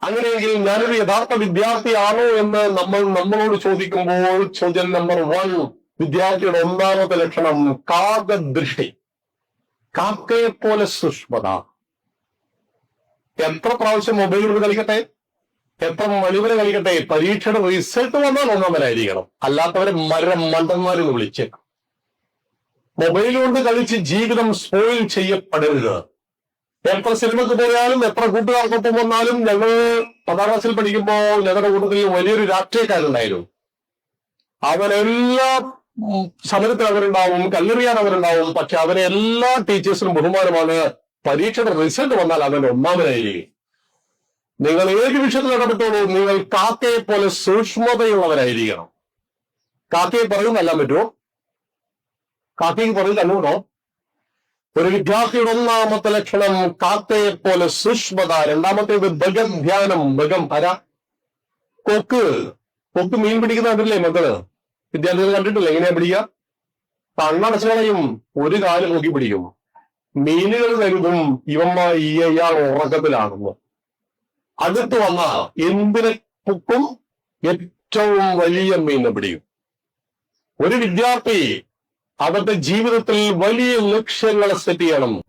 അങ്ങനെയെങ്കിൽ ഞാനൊരു യഥാർത്ഥ വിദ്യാർത്ഥിയാണോ എന്ന് നമ്മളോട് ചോദിക്കുമ്പോൾ ചോദ്യം നമ്പർ 1, വിദ്യാർത്ഥിയുടെ ഒന്നാമത്തെ ലക്ഷണം കാകദൃഷ്ടി, കാക്കയെ പോലെ സൂക്ഷ്മത. എത്ര പ്രാവശ്യം മൊബൈൽ കൊണ്ട് കളിക്കട്ടെ, എത്ര മണിവരെ കളിക്കട്ടെ, പരീക്ഷയുടെ റിസൾട്ട് വന്നാൽ ഒന്നാമനായിരിക്കണം. അല്ലാത്തവരെ മണ്ടന്മാരെന്ന് വിളിച്ചേക്കാം. മൊബൈൽ കൊണ്ട് കളിച്ച് ജീവിതം സ്പോയിൽ ചെയ്യപ്പെടരുത്. എത്ര സിനിമക്ക് പോയാലും എത്ര കൂട്ടുകാർക്കൊപ്പം വന്നാലും, ഞങ്ങൾ 10ാം ക്ലാസ്സിൽ പഠിക്കുമ്പോൾ ഞങ്ങളുടെ കൂട്ടത്തിൽ വലിയൊരു രാഷ്ട്രീയക്കാരുണ്ടായിരുന്നു. അവരെല്ലാ സമരത്തിൽ അവരുണ്ടാവും, കല്ലെറിയാൻ അവരുണ്ടാവും. പക്ഷെ അവരെ എല്ലാ ടീച്ചേഴ്സിനും ബഹുമാനമാണ്. പരീക്ഷയുടെ റിസൾട്ട് വന്നാൽ അവന്റെ ഒന്നാമനായിരിക്കും. നിങ്ങൾ ഏത് വിഷയത്തിൽ ഇടപെട്ടോളൂ, നിങ്ങൾ കാക്കയെ പോലെ സൂക്ഷ്മതയുള്ളവരായിരിക്കണം. കാക്കയെ പറയും കൊല്ലാൻ പറ്റുമോ? കാക്കയ്ക്ക് പറയും കണ്ണുകൂടോ? ഒരു വിദ്യാർത്ഥിയുടെ ഒന്നാമത്തെ ലക്ഷണം കാക്കയെ പോലെ സൂക്ഷ്മത. രണ്ടാമത്തേത് ഭഗധ്യാനം. ഭഗം ആരാ? കൊക്ക് മീൻ പിടിക്കുന്ന കണ്ടില്ലേ മക്കള്? വിദ്യാർത്ഥികൾ കണ്ടിട്ടില്ല എങ്ങനെയാ പിടിക്കുക? കണ്ണടച്ചളയും ഒരു കാലം നോക്കി പിടിക്കും. മീനുകൾ കരുതും ഇയാൾ ഉറക്കത്തിലാണെന്ന്. അടുത്ത് വന്ന എന്തിനെ പൊക്കും? ഏറ്റവും വലിയ മീനിനെ പിടിക്കും. ഒരു വിദ്യാർത്ഥി അവരുടെ ജീവിതത്തിൽ വലിയ ലക്ഷ്യങ്ങളെ സെറ്റ് ചെയ്യണം.